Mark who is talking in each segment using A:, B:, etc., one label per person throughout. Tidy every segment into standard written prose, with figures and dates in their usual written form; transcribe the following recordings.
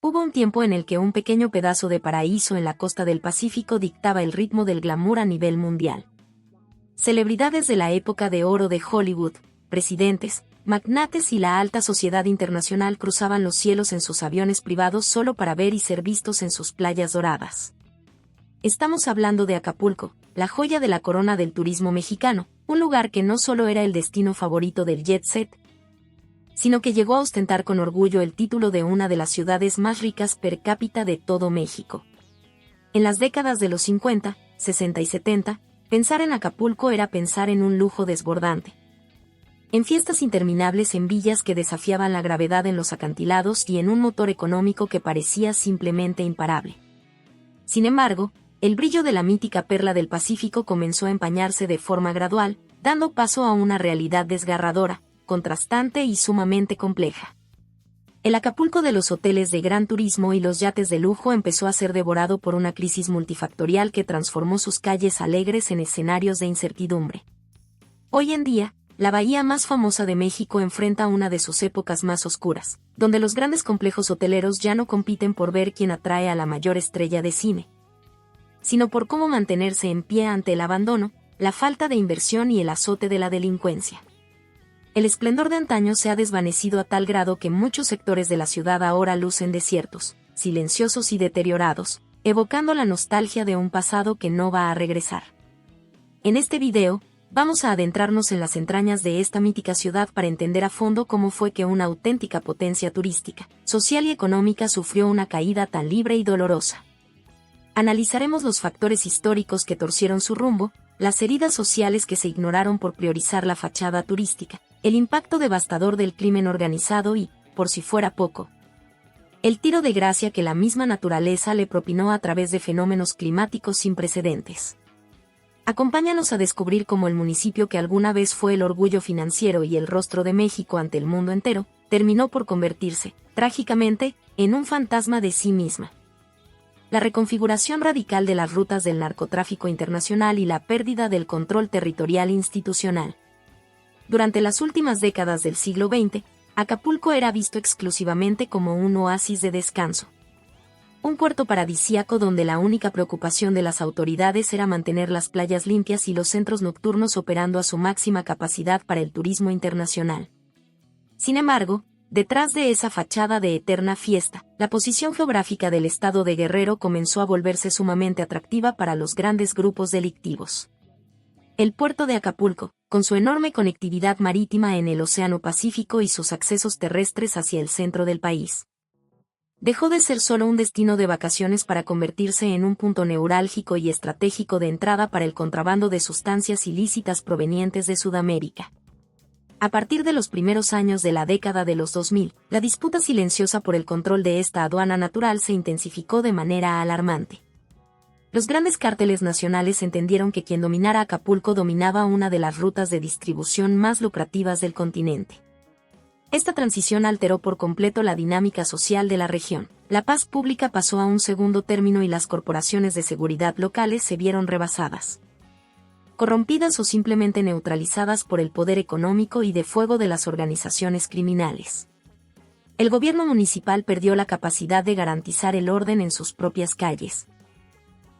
A: Hubo un tiempo en el que un pequeño pedazo de paraíso en la costa del Pacífico dictaba el ritmo del glamour a nivel mundial. Celebridades de la época de oro de Hollywood, presidentes, magnates y la alta sociedad internacional cruzaban los cielos en sus aviones privados solo para ver y ser vistos en sus playas doradas. Estamos hablando de Acapulco, la joya de la corona del turismo mexicano, un lugar que no solo era el destino favorito del jet set, sino que llegó a ostentar con orgullo el título de una de las ciudades más ricas per cápita de todo México. En las décadas de los 50, 60 y 70, pensar en Acapulco era pensar en un lujo desbordante. En fiestas interminables en villas que desafiaban la gravedad en los acantilados y en un motor económico que parecía simplemente imparable. Sin embargo, el brillo de la mítica perla del Pacífico comenzó a empañarse de forma gradual, dando paso a una realidad desgarradora, contrastante y sumamente compleja. El Acapulco de los hoteles de gran turismo y los yates de lujo empezó a ser devorado por una crisis multifactorial que transformó sus calles alegres en escenarios de incertidumbre. Hoy en día, la bahía más famosa de México enfrenta una de sus épocas más oscuras, donde los grandes complejos hoteleros ya no compiten por ver quién atrae a la mayor estrella de cine, sino por cómo mantenerse en pie ante el abandono, la falta de inversión y el azote de la delincuencia. El esplendor de antaño se ha desvanecido a tal grado que muchos sectores de la ciudad ahora lucen desiertos, silenciosos y deteriorados, evocando la nostalgia de un pasado que no va a regresar. En este video, vamos a adentrarnos en las entrañas de esta mítica ciudad para entender a fondo cómo fue que una auténtica potencia turística, social y económica sufrió una caída tan libre y dolorosa. Analizaremos los factores históricos que torcieron su rumbo, las heridas sociales que se ignoraron por priorizar la fachada turística, el impacto devastador del crimen organizado y, por si fuera poco, el tiro de gracia que la misma naturaleza le propinó a través de fenómenos climáticos sin precedentes. Acompáñanos a descubrir cómo el municipio que alguna vez fue el orgullo financiero y el rostro de México ante el mundo entero, terminó por convertirse, trágicamente, en un fantasma de sí misma. La reconfiguración radical de las rutas del narcotráfico internacional y la pérdida del control territorial institucional. Durante las últimas décadas del siglo XX, Acapulco era visto exclusivamente como un oasis de descanso. Un puerto paradisíaco donde la única preocupación de las autoridades era mantener las playas limpias y los centros nocturnos operando a su máxima capacidad para el turismo internacional. Sin embargo, detrás de esa fachada de eterna fiesta, la posición geográfica del estado de Guerrero comenzó a volverse sumamente atractiva para los grandes grupos delictivos. El puerto de Acapulco, con su enorme conectividad marítima en el Océano Pacífico y sus accesos terrestres hacia el centro del país, dejó de ser solo un destino de vacaciones para convertirse en un punto neurálgico y estratégico de entrada para el contrabando de sustancias ilícitas provenientes de Sudamérica. A partir de los primeros años de la década de los 2000, la disputa silenciosa por el control de esta aduana natural se intensificó de manera alarmante. Los grandes cárteles nacionales entendieron que quien dominara Acapulco dominaba una de las rutas de distribución más lucrativas del continente. Esta transición alteró por completo la dinámica social de la región. La paz pública pasó a un segundo término y las corporaciones de seguridad locales se vieron rebasadas, corrompidas o simplemente neutralizadas por el poder económico y de fuego de las organizaciones criminales. El gobierno municipal perdió la capacidad de garantizar el orden en sus propias calles,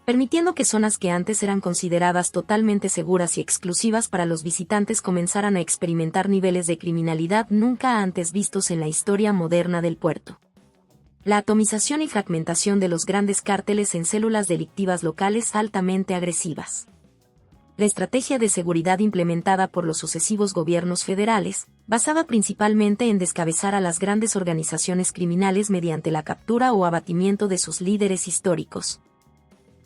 A: permitiendo que zonas que antes eran consideradas totalmente seguras y exclusivas para los visitantes comenzaran a experimentar niveles de criminalidad nunca antes vistos en la historia moderna del puerto. La atomización y fragmentación de los grandes cárteles en células delictivas locales altamente agresivas. La estrategia de seguridad implementada por los sucesivos gobiernos federales, basada principalmente en descabezar a las grandes organizaciones criminales mediante la captura o abatimiento de sus líderes históricos,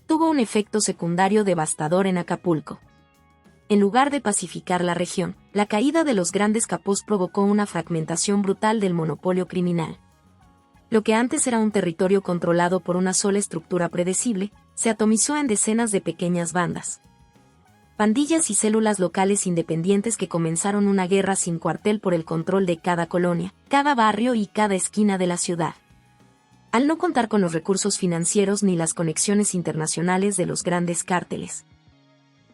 A: tuvo un efecto secundario devastador en Acapulco. En lugar de pacificar la región, la caída de los grandes capós provocó una fragmentación brutal del monopolio criminal. Lo que antes era un territorio controlado por una sola estructura predecible, se atomizó en decenas de pequeñas bandas, pandillas y células locales independientes que comenzaron una guerra sin cuartel por el control de cada colonia, cada barrio y cada esquina de la ciudad. Al no contar con los recursos financieros ni las conexiones internacionales de los grandes cárteles,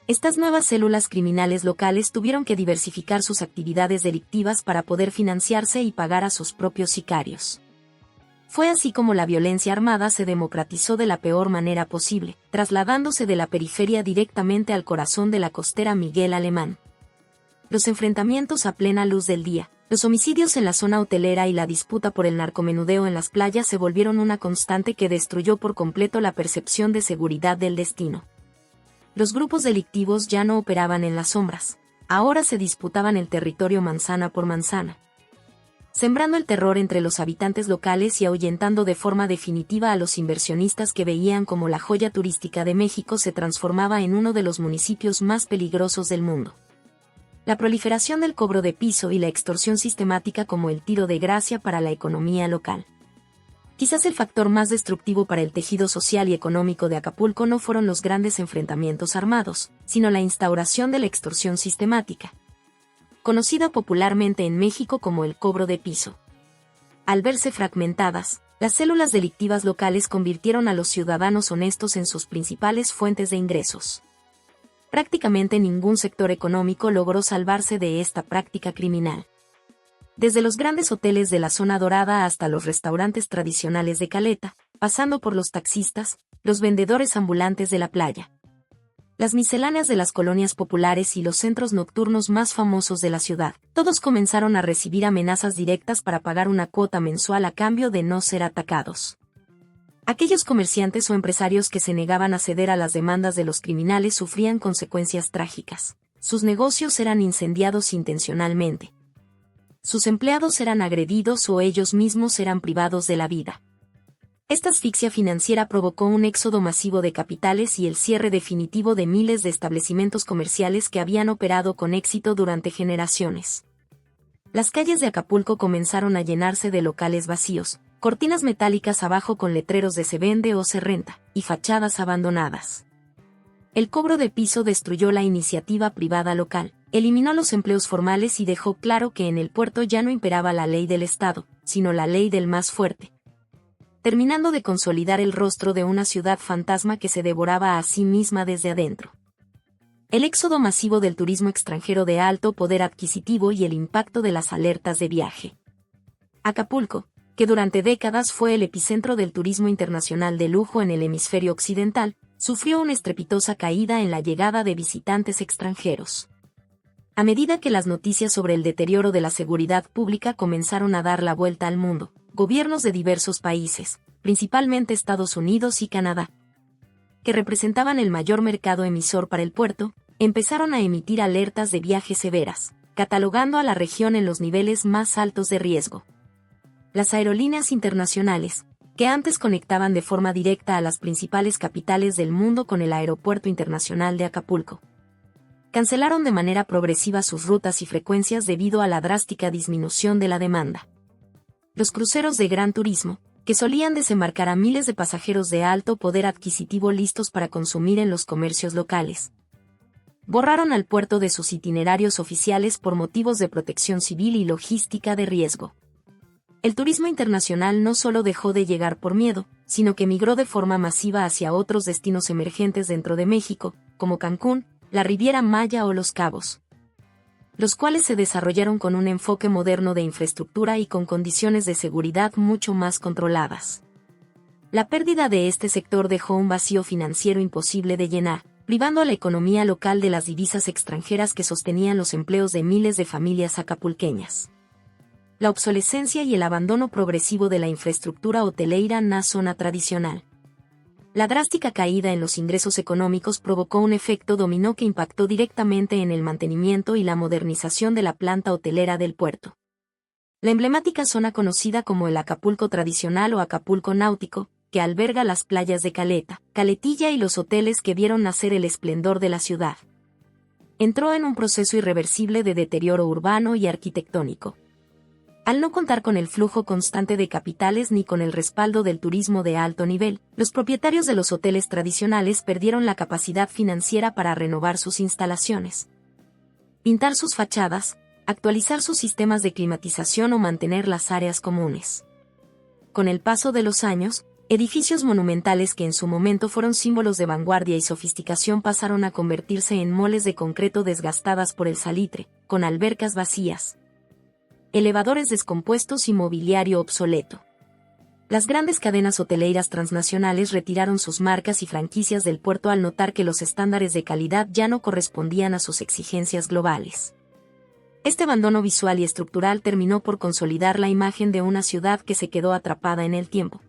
A: estas nuevas células criminales locales tuvieron que diversificar sus actividades delictivas para poder financiarse y pagar a sus propios sicarios. Fue así como la violencia armada se democratizó de la peor manera posible, trasladándose de la periferia directamente al corazón de la costera Miguel Alemán. Los enfrentamientos a plena luz del día, los homicidios en la zona hotelera y la disputa por el narcomenudeo en las playas se volvieron una constante que destruyó por completo la percepción de seguridad del destino. Los grupos delictivos ya no operaban en las sombras, ahora se disputaban el territorio manzana por manzana, sembrando el terror entre los habitantes locales y ahuyentando de forma definitiva a los inversionistas que veían como la joya turística de México se transformaba en uno de los municipios más peligrosos del mundo. La proliferación del cobro de piso y la extorsión sistemática como el tiro de gracia para la economía local. Quizás el factor más destructivo para el tejido social y económico de Acapulco no fueron los grandes enfrentamientos armados, sino la instauración de la extorsión sistemática, conocida popularmente en México como el cobro de piso. Al verse fragmentadas, las células delictivas locales convirtieron a los ciudadanos honestos en sus principales fuentes de ingresos. Prácticamente ningún sector económico logró salvarse de esta práctica criminal. Desde los grandes hoteles de la zona dorada hasta los restaurantes tradicionales de Caleta, pasando por los taxistas, los vendedores ambulantes de la playa, las misceláneas de las colonias populares y los centros nocturnos más famosos de la ciudad, todos comenzaron a recibir amenazas directas para pagar una cuota mensual a cambio de no ser atacados. Aquellos comerciantes o empresarios que se negaban a ceder a las demandas de los criminales sufrían consecuencias trágicas. Sus negocios eran incendiados intencionalmente. Sus empleados eran agredidos o ellos mismos eran privados de la vida. Esta asfixia financiera provocó un éxodo masivo de capitales y el cierre definitivo de miles de establecimientos comerciales que habían operado con éxito durante generaciones. Las calles de Acapulco comenzaron a llenarse de locales vacíos, cortinas metálicas abajo con letreros de se vende o se renta, y fachadas abandonadas. El cobro de piso destruyó la iniciativa privada local, eliminó los empleos formales y dejó claro que en el puerto ya no imperaba la ley del Estado, sino la ley del más fuerte, terminando de consolidar el rostro de una ciudad fantasma que se devoraba a sí misma desde adentro. El éxodo masivo del turismo extranjero de alto poder adquisitivo y el impacto de las alertas de viaje. Acapulco, que durante décadas fue el epicentro del turismo internacional de lujo en el hemisferio occidental, sufrió una estrepitosa caída en la llegada de visitantes extranjeros. A medida que las noticias sobre el deterioro de la seguridad pública comenzaron a dar la vuelta al mundo, gobiernos de diversos países, principalmente Estados Unidos y Canadá, que representaban el mayor mercado emisor para el puerto, empezaron a emitir alertas de viaje severas, catalogando a la región en los niveles más altos de riesgo. Las aerolíneas internacionales, que antes conectaban de forma directa a las principales capitales del mundo con el Aeropuerto Internacional de Acapulco, cancelaron de manera progresiva sus rutas y frecuencias debido a la drástica disminución de la demanda. Los cruceros de gran turismo, que solían desembarcar a miles de pasajeros de alto poder adquisitivo listos para consumir en los comercios locales, borraron al puerto de sus itinerarios oficiales por motivos de protección civil y logística de riesgo. El turismo internacional no solo dejó de llegar por miedo, sino que migró de forma masiva hacia otros destinos emergentes dentro de México, como Cancún, la Riviera Maya o Los Cabos, los cuales se desarrollaron con un enfoque moderno de infraestructura y con condiciones de seguridad mucho más controladas. La pérdida de este sector dejó un vacío financiero imposible de llenar, privando a la economía local de las divisas extranjeras que sostenían los empleos de miles de familias acapulqueñas. La obsolescencia y el abandono progresivo de la infraestructura hoteleira en la zona tradicional. La drástica caída en los ingresos económicos provocó un efecto dominó que impactó directamente en el mantenimiento y la modernización de la planta hotelera del puerto. La emblemática zona conocida como el Acapulco tradicional o Acapulco náutico, que alberga las playas de Caleta, Caletilla y los hoteles que vieron nacer el esplendor de la ciudad, entró en un proceso irreversible de deterioro urbano y arquitectónico. Al no contar con el flujo constante de capitales ni con el respaldo del turismo de alto nivel, los propietarios de los hoteles tradicionales perdieron la capacidad financiera para renovar sus instalaciones, pintar sus fachadas, actualizar sus sistemas de climatización o mantener las áreas comunes. Con el paso de los años, edificios monumentales que en su momento fueron símbolos de vanguardia y sofisticación pasaron a convertirse en moles de concreto desgastadas por el salitre, con albercas vacías, elevadores descompuestos y mobiliario obsoleto. Las grandes cadenas hoteleras transnacionales retiraron sus marcas y franquicias del puerto al notar que los estándares de calidad ya no correspondían a sus exigencias globales. Este abandono visual y estructural terminó por consolidar la imagen de una ciudad que se quedó atrapada en el tiempo,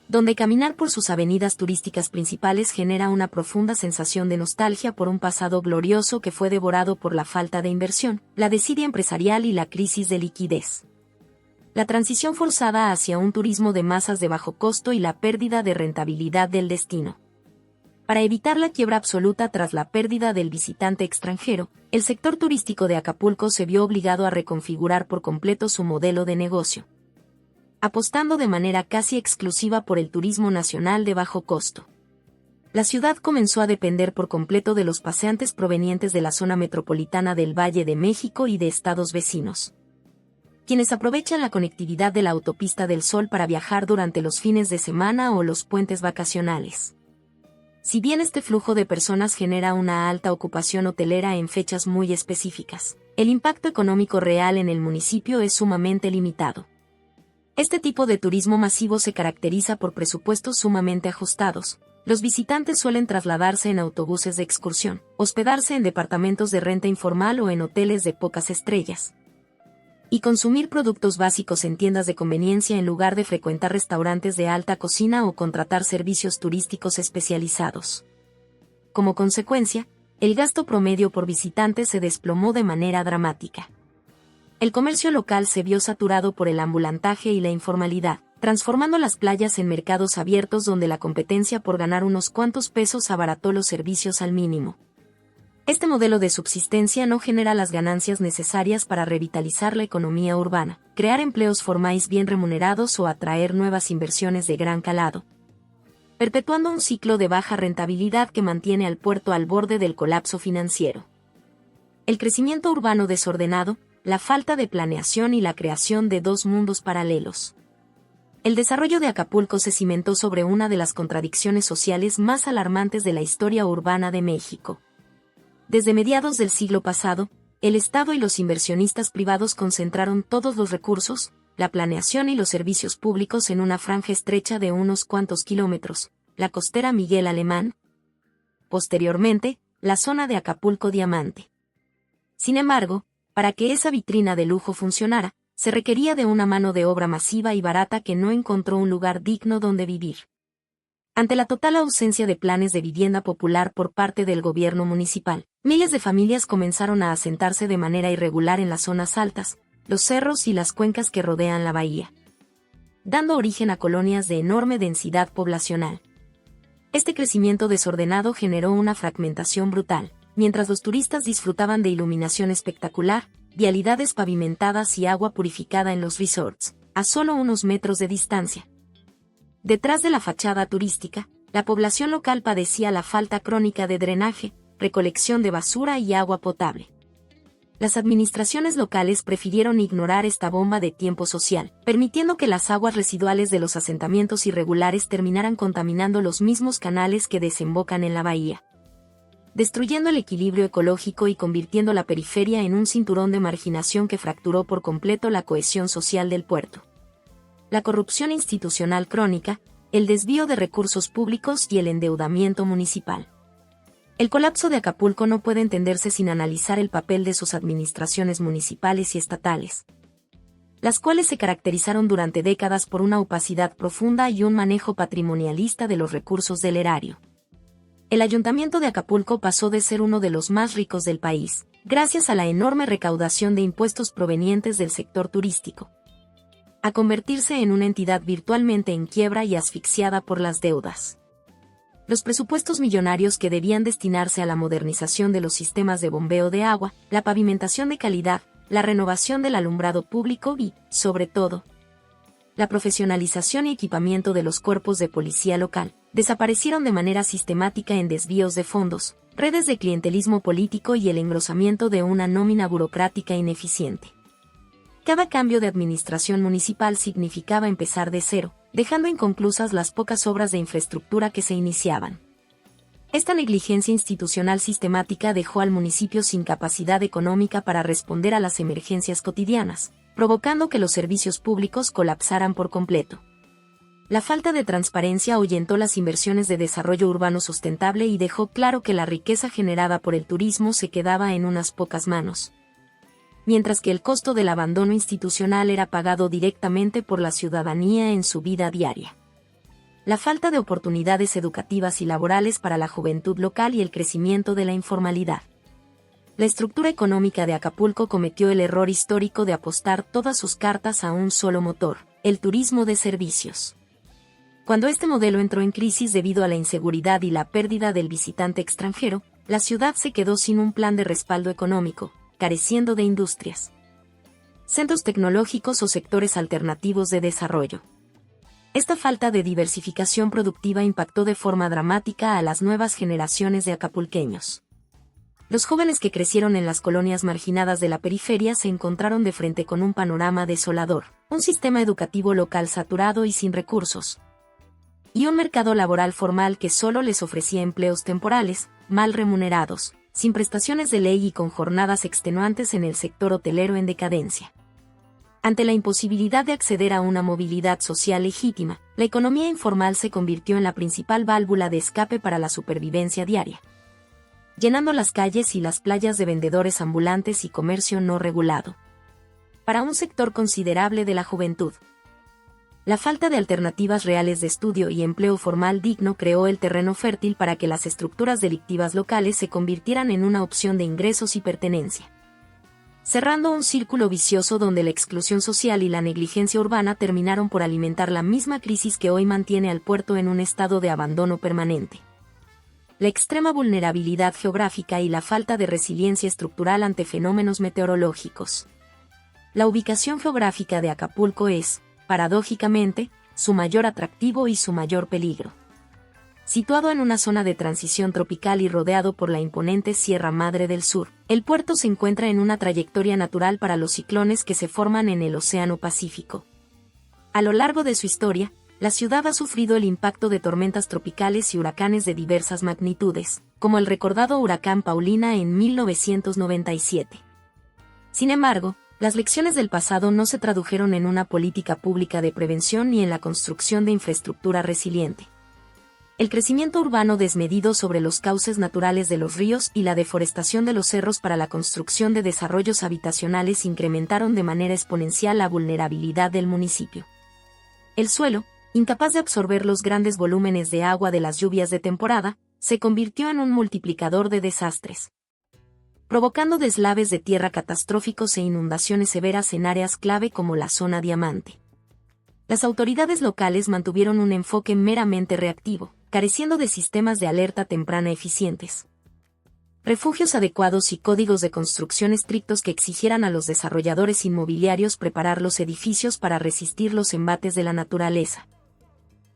A: donde caminar por sus avenidas turísticas principales genera una profunda sensación de nostalgia por un pasado glorioso que fue devorado por la falta de inversión, la desidia empresarial y la crisis de liquidez. La transición forzada hacia un turismo de masas de bajo costo y la pérdida de rentabilidad del destino. Para evitar la quiebra absoluta tras la pérdida del visitante extranjero, el sector turístico de Acapulco se vio obligado a reconfigurar por completo su modelo de negocio, apostando de manera casi exclusiva por el turismo nacional de bajo costo. La ciudad comenzó a depender por completo de los paseantes provenientes de la zona metropolitana del Valle de México y de estados vecinos, quienes aprovechan la conectividad de la Autopista del Sol para viajar durante los fines de semana o los puentes vacacionales. Si bien este flujo de personas genera una alta ocupación hotelera en fechas muy específicas, el impacto económico real en el municipio es sumamente limitado. Este tipo de turismo masivo se caracteriza por presupuestos sumamente ajustados. Los visitantes suelen trasladarse en autobuses de excursión, hospedarse en departamentos de renta informal o en hoteles de pocas estrellas, y consumir productos básicos en tiendas de conveniencia en lugar de frecuentar restaurantes de alta cocina o contratar servicios turísticos especializados. Como consecuencia, el gasto promedio por visitante se desplomó de manera dramática. El comercio local se vio saturado por el ambulantaje y la informalidad, transformando las playas en mercados abiertos donde la competencia por ganar unos cuantos pesos abarató los servicios al mínimo. Este modelo de subsistencia no genera las ganancias necesarias para revitalizar la economía urbana, crear empleos formales bien remunerados o atraer nuevas inversiones de gran calado, perpetuando un ciclo de baja rentabilidad que mantiene al puerto al borde del colapso financiero. El crecimiento urbano desordenado, la falta de planeación y la creación de dos mundos paralelos. El desarrollo de Acapulco se cimentó sobre una de las contradicciones sociales más alarmantes de la historia urbana de México. Desde mediados del siglo pasado, el Estado y los inversionistas privados concentraron todos los recursos, la planeación y los servicios públicos en una franja estrecha de unos cuantos kilómetros, la costera Miguel Alemán. Posteriormente, la zona de Acapulco Diamante. Sin embargo, para que esa vitrina de lujo funcionara, se requería de una mano de obra masiva y barata que no encontró un lugar digno donde vivir. Ante la total ausencia de planes de vivienda popular por parte del gobierno municipal, miles de familias comenzaron a asentarse de manera irregular en las zonas altas, los cerros y las cuencas que rodean la bahía, dando origen a colonias de enorme densidad poblacional. Este crecimiento desordenado generó una fragmentación brutal, mientras los turistas disfrutaban de iluminación espectacular, vialidades pavimentadas y agua purificada en los resorts, a solo unos metros de distancia. Detrás de la fachada turística, la población local padecía la falta crónica de drenaje, recolección de basura y agua potable. Las administraciones locales prefirieron ignorar esta bomba de tiempo social, permitiendo que las aguas residuales de los asentamientos irregulares terminaran contaminando los mismos canales que desembocan en la bahía, destruyendo el equilibrio ecológico y convirtiendo la periferia en un cinturón de marginación que fracturó por completo la cohesión social del puerto. La corrupción institucional crónica, el desvío de recursos públicos y el endeudamiento municipal. El colapso de Acapulco no puede entenderse sin analizar el papel de sus administraciones municipales y estatales, las cuales se caracterizaron durante décadas por una opacidad profunda y un manejo patrimonialista de los recursos del erario. El Ayuntamiento de Acapulco pasó de ser uno de los más ricos del país, gracias a la enorme recaudación de impuestos provenientes del sector turístico, a convertirse en una entidad virtualmente en quiebra y asfixiada por las deudas. Los presupuestos millonarios que debían destinarse a la modernización de los sistemas de bombeo de agua, la pavimentación de calidad, la renovación del alumbrado público y, sobre todo, la profesionalización y equipamiento de los cuerpos de policía local, desaparecieron de manera sistemática en desvíos de fondos, redes de clientelismo político y el engrosamiento de una nómina burocrática ineficiente. Cada cambio de administración municipal significaba empezar de cero, dejando inconclusas las pocas obras de infraestructura que se iniciaban. Esta negligencia institucional sistemática dejó al municipio sin capacidad económica para responder a las emergencias cotidianas, provocando que los servicios públicos colapsaran por completo. La falta de transparencia ahuyentó las inversiones de desarrollo urbano sustentable y dejó claro que la riqueza generada por el turismo se quedaba en unas pocas manos, mientras que el costo del abandono institucional era pagado directamente por la ciudadanía en su vida diaria. La falta de oportunidades educativas y laborales para la juventud local y el crecimiento de la informalidad. La estructura económica de Acapulco cometió el error histórico de apostar todas sus cartas a un solo motor, el turismo de servicios. Cuando este modelo entró en crisis debido a la inseguridad y la pérdida del visitante extranjero, la ciudad se quedó sin un plan de respaldo económico, careciendo de industrias, centros tecnológicos o sectores alternativos de desarrollo. Esta falta de diversificación productiva impactó de forma dramática a las nuevas generaciones de acapulqueños. Los jóvenes que crecieron en las colonias marginadas de la periferia se encontraron de frente con un panorama desolador, un sistema educativo local saturado y sin recursos, y un mercado laboral formal que solo les ofrecía empleos temporales, mal remunerados, sin prestaciones de ley y con jornadas extenuantes en el sector hotelero en decadencia. Ante la imposibilidad de acceder a una movilidad social legítima, la economía informal se convirtió en la principal válvula de escape para la supervivencia diaria, llenando las calles y las playas de vendedores ambulantes y comercio no regulado. Para un sector considerable de la juventud, la falta de alternativas reales de estudio y empleo formal digno creó el terreno fértil para que las estructuras delictivas locales se convirtieran en una opción de ingresos y pertenencia, cerrando un círculo vicioso donde la exclusión social y la negligencia urbana terminaron por alimentar la misma crisis que hoy mantiene al puerto en un estado de abandono permanente. La extrema vulnerabilidad geográfica y la falta de resiliencia estructural ante fenómenos meteorológicos. La ubicación geográfica de Acapulco es, paradójicamente, su mayor atractivo y su mayor peligro. Situado en una zona de transición tropical y rodeado por la imponente Sierra Madre del Sur, el puerto se encuentra en una trayectoria natural para los ciclones que se forman en el Océano Pacífico. A lo largo de su historia, la ciudad ha sufrido el impacto de tormentas tropicales y huracanes de diversas magnitudes, como el recordado huracán Paulina en 1997. Sin embargo, las lecciones del pasado no se tradujeron en una política pública de prevención ni en la construcción de infraestructura resiliente. El crecimiento urbano desmedido sobre los cauces naturales de los ríos y la deforestación de los cerros para la construcción de desarrollos habitacionales incrementaron de manera exponencial la vulnerabilidad del municipio. El suelo, incapaz de absorber los grandes volúmenes de agua de las lluvias de temporada, se convirtió en un multiplicador de desastres, provocando deslaves de tierra catastróficos e inundaciones severas en áreas clave como la zona Diamante. Las autoridades locales mantuvieron un enfoque meramente reactivo, careciendo de sistemas de alerta temprana eficientes, refugios adecuados y códigos de construcción estrictos que exigieran a los desarrolladores inmobiliarios preparar los edificios para resistir los embates de la naturaleza,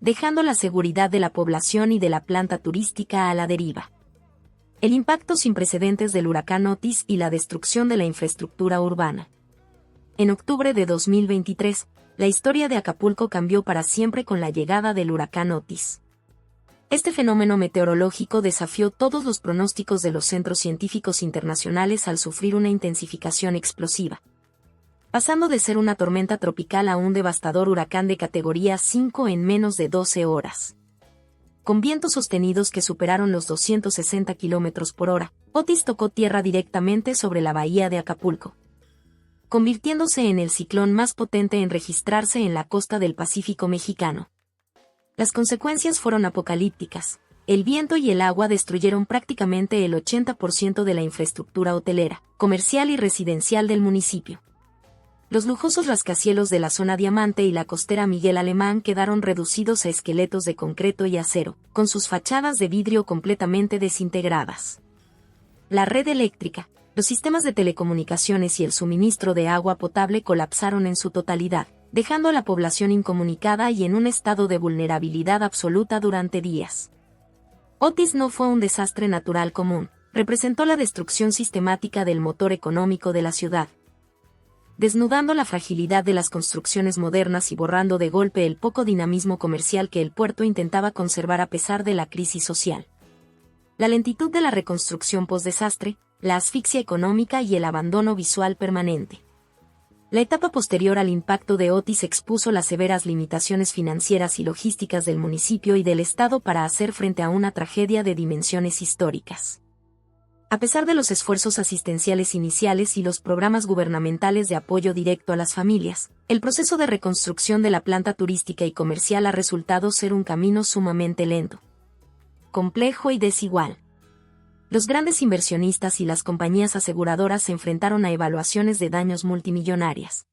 A: dejando la seguridad de la población y de la planta turística a la deriva. El impacto sin precedentes del huracán Otis y la destrucción de la infraestructura urbana. En octubre de 2023, la historia de Acapulco cambió para siempre con la llegada del huracán Otis. Este fenómeno meteorológico desafió todos los pronósticos de los centros científicos internacionales al sufrir una intensificación explosiva, pasando de ser una tormenta tropical a un devastador huracán de categoría 5 en menos de 12 horas. Con vientos sostenidos que superaron los 260 km por hora, Otis tocó tierra directamente sobre la bahía de Acapulco, convirtiéndose en el ciclón más potente en registrarse en la costa del Pacífico mexicano. Las consecuencias fueron apocalípticas. El viento y el agua destruyeron prácticamente el 80% de la infraestructura hotelera, comercial y residencial del municipio. Los lujosos rascacielos de la zona Diamante y la costera Miguel Alemán quedaron reducidos a esqueletos de concreto y acero, con sus fachadas de vidrio completamente desintegradas. La red eléctrica, los sistemas de telecomunicaciones y el suministro de agua potable colapsaron en su totalidad, dejando a la población incomunicada y en un estado de vulnerabilidad absoluta durante días. Otis no fue un desastre natural común, representó la destrucción sistemática del motor económico de la ciudad, desnudando la fragilidad de las construcciones modernas y borrando de golpe el poco dinamismo comercial que el puerto intentaba conservar a pesar de la crisis social. La lentitud de la reconstrucción post-desastre, la asfixia económica y el abandono visual permanente. La etapa posterior al impacto de Otis expuso las severas limitaciones financieras y logísticas del municipio y del Estado para hacer frente a una tragedia de dimensiones históricas. A pesar de los esfuerzos asistenciales iniciales y los programas gubernamentales de apoyo directo a las familias, el proceso de reconstrucción de la planta turística y comercial ha resultado ser un camino sumamente lento, complejo y desigual. Los grandes inversionistas y las compañías aseguradoras se enfrentaron a evaluaciones de daños multimillonarias,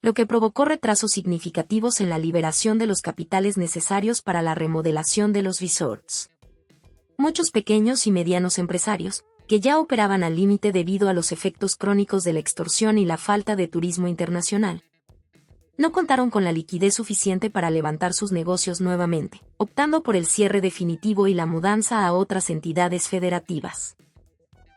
A: lo que provocó retrasos significativos en la liberación de los capitales necesarios para la remodelación de los resorts. Muchos pequeños y medianos empresarios, que ya operaban al límite debido a los efectos crónicos de la extorsión y la falta de turismo internacional, no contaron con la liquidez suficiente para levantar sus negocios nuevamente, optando por el cierre definitivo y la mudanza a otras entidades federativas.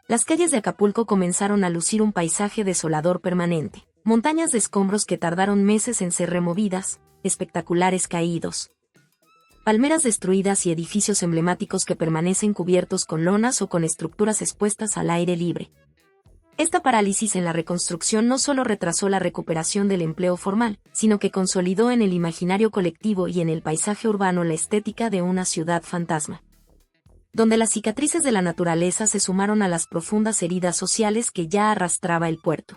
A: Las calles de Acapulco comenzaron a lucir un paisaje desolador permanente, montañas de escombros que tardaron meses en ser removidas, espectaculares caídos, palmeras destruidas y edificios emblemáticos que permanecen cubiertos con lonas o con estructuras expuestas al aire libre. Esta parálisis en la reconstrucción no solo retrasó la recuperación del empleo formal, sino que consolidó en el imaginario colectivo y en el paisaje urbano la estética de una ciudad fantasma, donde las cicatrices de la naturaleza se sumaron a las profundas heridas sociales que ya arrastraba el puerto.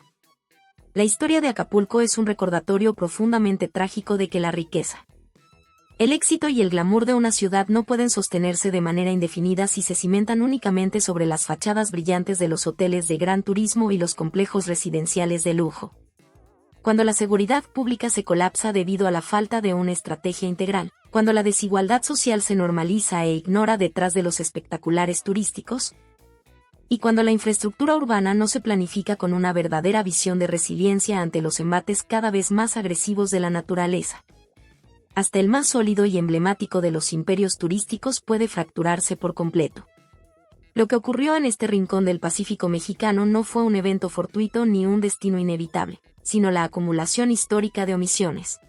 A: La historia de Acapulco es un recordatorio profundamente trágico de que la riqueza, el éxito y el glamour de una ciudad no pueden sostenerse de manera indefinida si se cimentan únicamente sobre las fachadas brillantes de los hoteles de gran turismo y los complejos residenciales de lujo. Cuando la seguridad pública se colapsa debido a la falta de una estrategia integral, cuando la desigualdad social se normaliza e ignora detrás de los espectaculares turísticos, y cuando la infraestructura urbana no se planifica con una verdadera visión de resiliencia ante los embates cada vez más agresivos de la naturaleza, hasta el más sólido y emblemático de los imperios turísticos puede fracturarse por completo. Lo que ocurrió en este rincón del Pacífico mexicano no fue un evento fortuito ni un destino inevitable, sino la acumulación histórica de omisiones,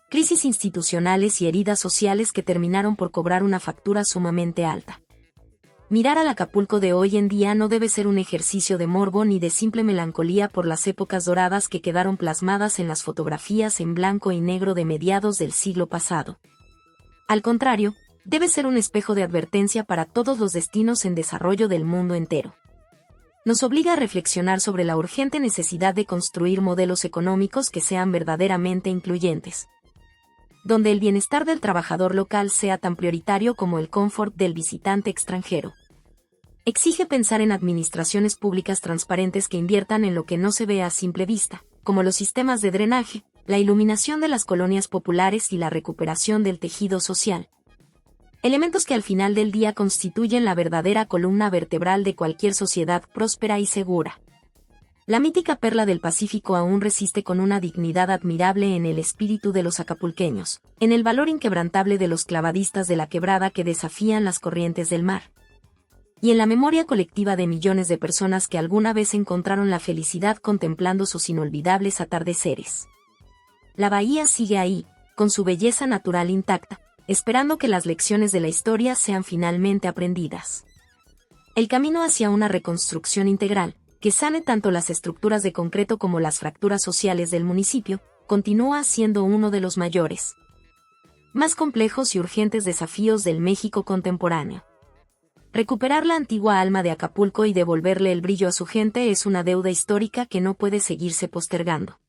A: crisis institucionales y heridas sociales que terminaron por cobrar una factura sumamente alta. Mirar al Acapulco de hoy en día no debe ser un ejercicio de morbo ni de simple melancolía por las épocas doradas que quedaron plasmadas en las fotografías en blanco y negro de mediados del siglo pasado. Al contrario, debe ser un espejo de advertencia para todos los destinos en desarrollo del mundo entero. Nos obliga a reflexionar sobre la urgente necesidad de construir modelos económicos que sean verdaderamente incluyentes, donde el bienestar del trabajador local sea tan prioritario como el confort del visitante extranjero. Exige pensar en administraciones públicas transparentes que inviertan en lo que no se ve a simple vista, como los sistemas de drenaje, la iluminación de las colonias populares y la recuperación del tejido social. Elementos que al final del día constituyen la verdadera columna vertebral de cualquier sociedad próspera y segura. La mítica perla del Pacífico aún resiste con una dignidad admirable en el espíritu de los acapulqueños, en el valor inquebrantable de los clavadistas de la quebrada que desafían las corrientes del mar, y en la memoria colectiva de millones de personas que alguna vez encontraron la felicidad contemplando sus inolvidables atardeceres. La bahía sigue ahí, con su belleza natural intacta, esperando que las lecciones de la historia sean finalmente aprendidas. El camino hacia una reconstrucción integral, que sane tanto las estructuras de concreto como las fracturas sociales del municipio, continúa siendo uno de los mayores, más complejos y urgentes desafíos del México contemporáneo. Recuperar la antigua alma de Acapulco y devolverle el brillo a su gente es una deuda histórica que no puede seguirse postergando.